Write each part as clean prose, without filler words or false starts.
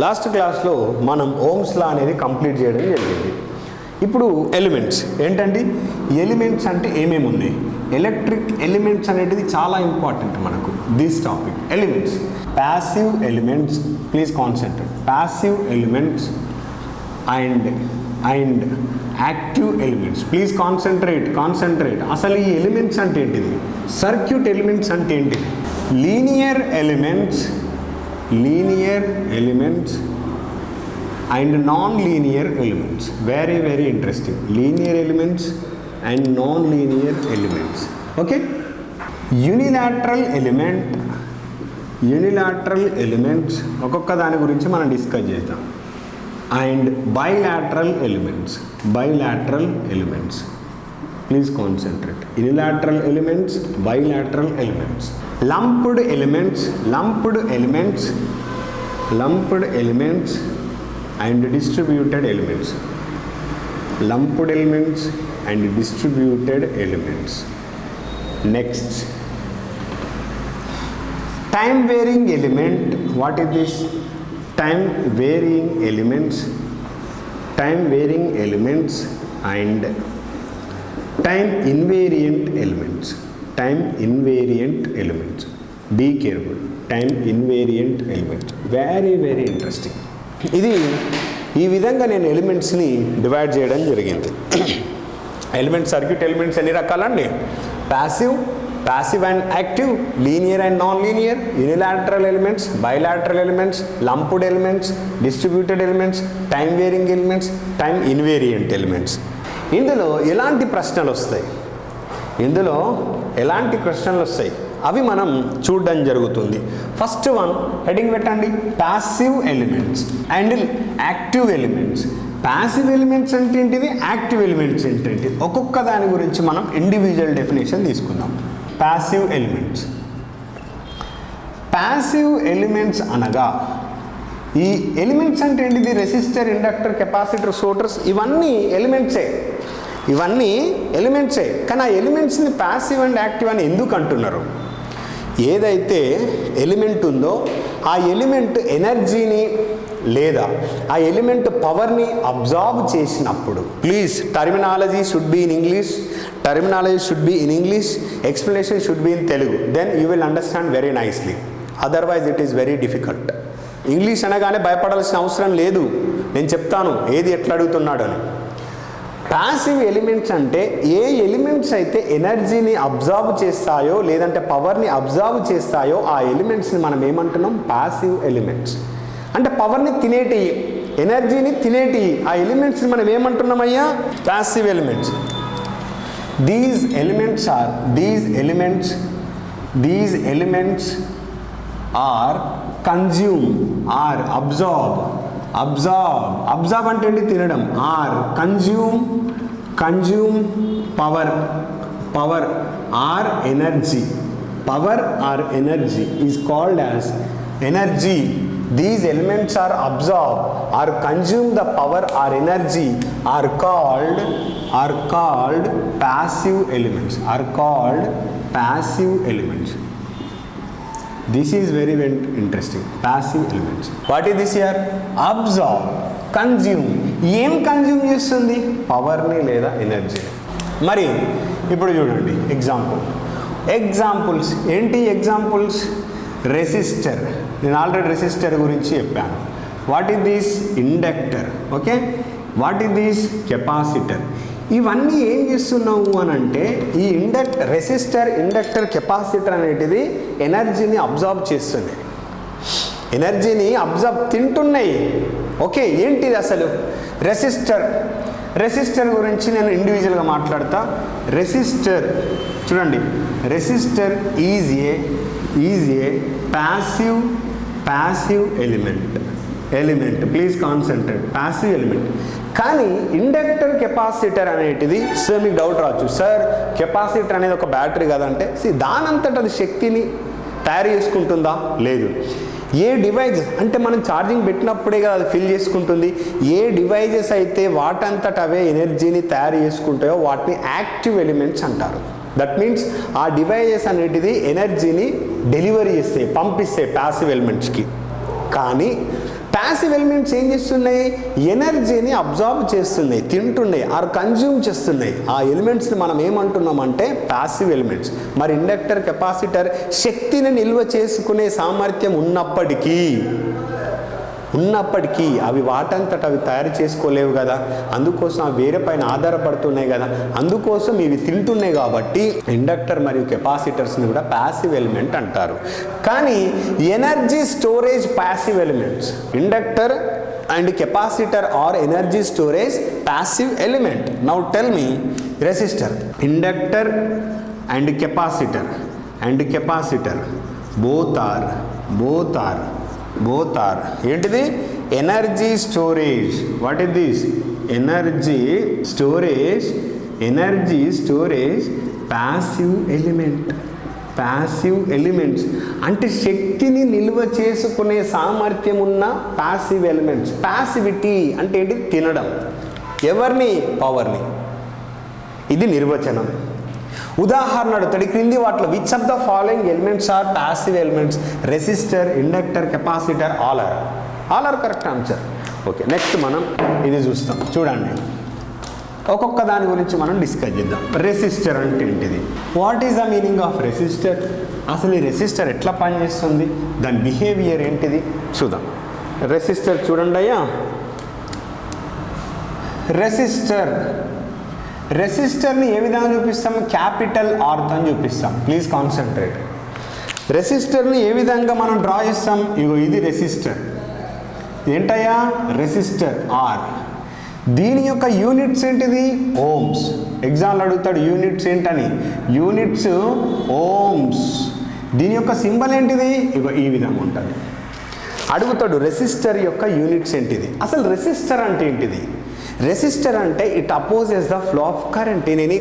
Last క్లాస్లో మనం Ohm's లా అనేది కంప్లీట్ చేయడం జరిగింది. ఇప్పుడు ఎలిమెంట్స్ ఏంటండి? ఎలిమెంట్స్ అంటే ఏమేమి ఉన్నాయి? ఎలక్ట్రిక్ ఎలిమెంట్స్ అనేది చాలా ఇంపార్టెంట్ మనకు. This topic elements, passive elements, please concentrate. Passive elements and active elements, please concentrate. అసలు ఈ ఎలిమెంట్స్ అంటే ఏంటిది? సర్క్యూట్ ఎలిమెంట్స్ అంటే ఏంటిది? Linear elements and non-linear elements. Very interesting. Linear elements and non-linear elements. Okay. Unilateral elements ఒక్కొక్క దాని గురించి మనం డిస్కస్ చేద్దాం. And bilateral elements. Please concentrate. Unilateral elements, bilateral elements. Lumped elements and distributed elements. Lumped elements and distributed elements. Next, time varying element. What is this? Time varying elements and time invariant elements. Be careful. Time invariant elements. Very interesting. ఇది ఈ విధంగా నేను ఎలిమెంట్స్ని divide చేయడం జరిగింది. Elements, circuit elements ఎన్ని రకాలండి? Passive and active, linear and non linear, unilateral elements, bilateral elements, lumped elements, distributed elements, time varying elements, time invariant elements. ఇందులో ఎలాంటి ప్రశ్నలు వస్తాయి అవి మనం చూడడం జరుగుతుంది. ఫస్ట్ వన్ హెడింగ్ పెట్టండి, passive elements and active elements. Passive elements అంటే ఏంటివి? యాక్టివ్ ఎలిమెంట్స్ ఏంటంటే ఒక్కొక్క దాని గురించి మనం ఇండివిజువల్ డెఫినేషన్ తీసుకుందాం. ప్యాసివ్ ఎలిమెంట్స్ అనగా, ఈ ఎలిమెంట్స్ అంటే ఏంటిది? రెసిస్టర్, ఇండక్టర్, కెపాసిటర్, సోర్సెస్, ఇవన్నీ ఎలిమెంట్సే. కానీ ఆ ఎలిమెంట్స్ని ప్యాసివ్ అండ్ యాక్టివ్ అని ఎందుకు అంటున్నారు? ఏదైతే ఎలిమెంట్ ఉందో ఆ ఎలిమెంట్ ఎనర్జీని లేదా ఆ ఎలిమెంట్ పవర్ని అబ్జార్బ్ చేసినప్పుడు, please terminology should be in English, explanation should be in Telugu, then you will understand very nicely. Otherwise it is very difficult. English అనగానే భయపడాల్సిన అవసరం లేదు. నేను చెప్తాను ఏది ఎట్లా అడుగుతున్నాడు అని. ప్యాసివ్ ఎలిమెంట్స్ అంటే ఏ ఎలిమెంట్స్ అయితే ఎనర్జీని అబ్జార్బ్ చేస్తాయో లేదంటే పవర్ని అబ్జార్బ్ చేస్తాయో ఆ ఎలిమెంట్స్ని మనం ఏమంటున్నాం? Passive elements. అంటే పవర్ని తినేటివి, ఎనర్జీని తినేటివి, ఆ ఎలిమెంట్స్ని మనం ఏమంటున్నామయ్యా? Passive elements. These elements are consume, or absorb అంటే ఏంటి? తినడం. Are consume power or energy is called as energy. These elements are absorb or consume the power or energy are called passive elements. This is very interesting. Passive elements. What is this here? Absorb, consume. ఏం consume చేస్తుంది? పవర్ని లేదా ఎనర్జీని. మరి ఇప్పుడు చూడండి examples ఏంటి? Examples resistor, నేను ఆల్రెడీ రెసిస్టర్ గురించి చెప్పాను. What is this? Inductor. Okay, what is this? Capacitor. ఇవన్నీ ఏం చేస్తున్నావు అని అంటే ఈ రెసిస్టర్, ఇండక్టర్, కెపాసిటర్ అనేటిది ఎనర్జీని అబ్జార్బ్ చేస్తుంది, ఎనర్జీని తింటున్నాయి. ఓకే, ఏంటిది అసలు? రెసిస్టర్ గురించి నేను ఇండివిజువల్గా మాట్లాడతా. రెసిస్టర్ చూడండి, resistor is a passive element. Please concentrate. Passive element. కానీ ఇండక్టర్, కెపాసిటర్ అనేటిది, సార్ మీకు డౌట్ రావచ్చు, సార్ కెపాసిటర్ అనేది ఒక బ్యాటరీ కదంటే, దానంతట అది శక్తిని తయారు చేసుకుంటుందా? లేదు. ఏ డివైస్ అంటే మనం ఛార్జింగ్ పెట్టినప్పుడే కదా అది ఫిల్ చేసుకుంటుంది. ఏ డివైజెస్ అయితే వాటంతట అవే ఎనర్జీని తయారు చేసుకుంటాయో వాటిని యాక్టివ్ ఎలిమెంట్స్ అంటారు. దట్ మీన్స్ ఆ డివైజెస్ అనేటిది ఎనర్జీని డెలివరీ చేస్తాయి, పంపిస్తాయి ప్యాసివ్ ఎలిమెంట్స్కి. కానీ ప్యాసివ్ ఎలిమెంట్స్ ఏం చేస్తున్నాయి? ఎనర్జీని అబ్జార్బ్ చేస్తున్నాయి, తింటున్నాయి ఆర్ కన్జ్యూమ్ చేస్తున్నాయి. ఆ ఎలిమెంట్స్ని మనం ఏమంటున్నామంటే ప్యాసివ్ ఎలిమెంట్స్. మరి ఇండక్టర్, కెపాసిటర్ శక్తిని నిల్వ చేసుకునే సామర్థ్యం ఉన్నప్పటికీ అవి వాటంతట అవి తయారు చేసుకోలేవు కదా, అందుకోసం అవి వేరే పైన ఆధారపడుతున్నాయి కదా, అందుకోసం ఇవి తింటున్నాయి. కాబట్టి ఇండక్టర్ మరియు కెపాసిటర్స్ని కూడా ప్యాసివ్ ఎలిమెంట్ అంటారు. కానీ energy storage passive elements. Inductor and capacitor are energy storage passive element. Now tell me, resistor, inductor and capacitor both are ఏంటిది? Energy storage. What is this? Energy storage passive elements అంటే శక్తిని నిల్వ చేసుకునే సామర్థ్యం ఉన్న passive elements. Passivity అంటే ఏంటి? తినడం. ఎవరిని? పవర్ని. ఇది నిర్వచనం. ఉదాహరణ అడుగుతాడు, క్రింది వాటిలో which of the following elements are passive elements? Resistor, inductor, capacitor, all are correct answer. Okay, next మనం ఇది చూస్తాం. చూడండి, ఒక్కొక్క దాని గురించి మనం డిస్కస్ చేద్దాం. రెసిస్టర్ అంటే ఏంటిది? What is the meaning of resistor? అసలు ఈ రెసిస్టర్ ఎట్లా పనిచేస్తుంది? దాని బిహేవియర్ ఏంటిది చూద్దాం. రెసిస్టర్ చూడండి అయ్యా. రెసిస్టర్ని ఏ విధంగా చూపిస్తాం? క్యాపిటల్ ఆర్తో అని చూపిస్తాం. Please concentrate. రెసిస్టర్ని ఏ విధంగా మనం డ్రా చేస్తాం? ఇగో ఇది రెసిస్టర్. ఏంటయ్యా? Resistor R. దీని యొక్క యూనిట్స్ ఏంటిది? ఓమ్స్. ఎగ్జామ్లో అడుగుతాడు యూనిట్స్ ఏంటని. Units ohms. దీని యొక్క సింబల్ ఏంటిది? ఇగో ఈ విధంగా ఉంటుంది. అడుగుతాడు రెసిస్టర్ యొక్క యూనిట్స్ ఏంటిది? అసలు రెసిస్టర్ అంటే ఏంటిది? రెసిస్టర్ అంటే it opposes the flow of current in any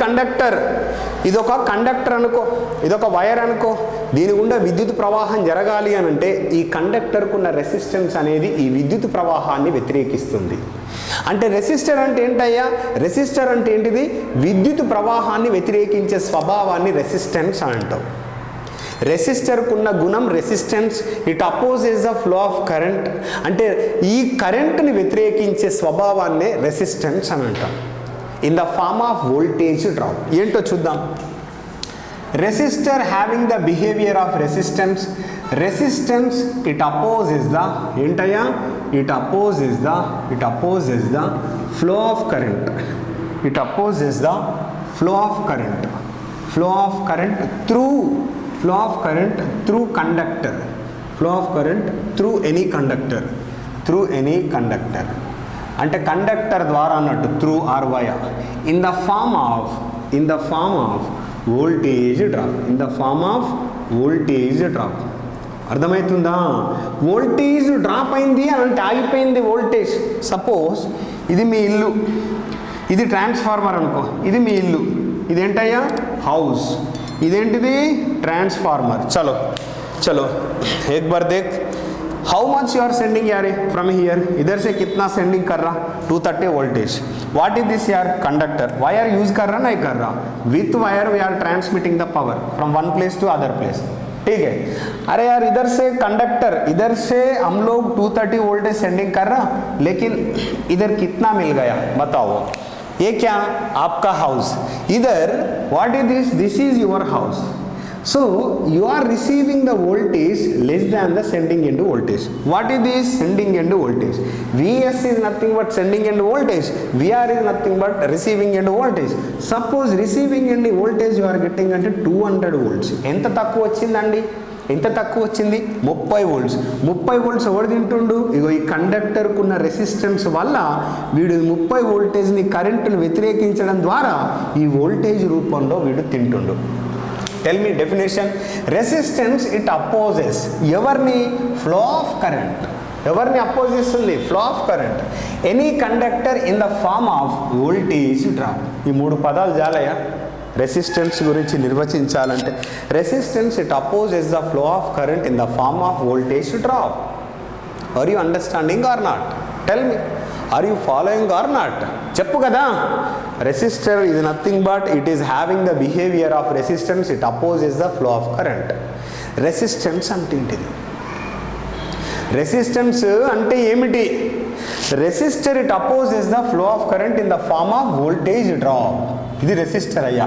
conductor. ఇదొక కండక్టర్ అనుకో, ఇదొక వైర్ అనుకో. దీని గుండా విద్యుత్ ప్రవాహం జరగాలి అని అంటే ఈ కండక్టర్కు ఉన్న రెసిస్టెన్స్ అనేది ఈ విద్యుత్ ప్రవాహాన్ని వ్యతిరేకిస్తుంది. అంటే రెసిస్టర్ అంటే ఏంటయ్యా? రెసిస్టర్ అంటే ఏంటిది? విద్యుత్ ప్రవాహాన్ని వ్యతిరేకించే స్వభావాన్ని రెసిస్టెన్స్ అంటాం. రెసిస్టర్కున్న గుణం resistance. It opposes the flow of current. అంటే ఈ కరెంట్ని వ్యతిరేకించే స్వభావాన్నే రెసిస్టెన్స్ అని అంటాం. In the form of voltage drop. ఏంటో చూద్దాం. Resistor having the behaviour of resistance. It opposes the ఏంటయ్యా? It opposes the flow of current. Flow of current through conductor. through any conductor. అంటే కండక్టర్ ద్వారా అన్నట్టు, through or via. In the form of voltage drop. అర్థమవుతుందా? Voltage drop అయింది అని అంటే ఆగిపోయింది voltage. Suppose ఇది మీ ఇల్లు, ఇది ట్రాన్స్ఫార్మర్ అనుకో. ఇది మీ ఇల్లు, ఇదేంటయ్యా? హౌస్. ఇదేంటిది? ట్రాన్స్ఫార్మర్. चलो एक बार देख, how much you are sending यार फ्रॉम हियर. इधर से कितना सेंडिंग कर रहा? 230 वोल्टेज. व्हाट इज दिस यार? कंडक्टर. वायर यूज कर रहा नहीं कर रहा? With wire we are transmitting the power from one place to other place. ठीक है. अरे यार इधर से कंडक्टर, इधर से हम लोग 230 वोल्टेज सेंडिंग कर रहा, लेकिन इधर कितना मिल गया बताओ? ये क्या? आपका हाउस. इधर what is this is your house. So you are receiving the voltage less than the sending end voltage. What is this? Sending end voltage. Vs is nothing but sending end voltage. Vr is nothing but receiving end voltage. Suppose receiving end voltage you are getting అంటే 200 volts. ఎంత తక్కువ వచ్చిందండి? 30 volts. 30 volts ఎవరు తింటుండు? ఇగో ఈ కండక్టర్కు ఉన్న resistance వల్ల వీడు 30 వోల్టేజ్ని కరెంటును వ్యతిరేకించడం ద్వారా ఈ వోల్టేజ్ రూపంలో వీడు తింటుండు. Tell me definition. Resistance it opposes ఎవరిని? Flow of current. ఎవరిని అపోజ్ చేస్తుంది? Flow of current. Any conductor in the form of voltage drop. ఈ 3 పదాలు చాలయ్యా రెసిస్టెన్స్ గురించి నిర్వచించాలంటే. Resistance it opposes the flow of current in the form of voltage drop. Are you understanding or not? Tell me, are you following or not? చెప్పు కదా. resistor is nothing but it is having the behavior of resistance, it opposes the flow of current. Resistance అంటే ఏంటిది? Resistance అంటే ఏమిటి? Resistor it opposes the flow of current in the form of voltage drop. ఇది resistor అయ్యా.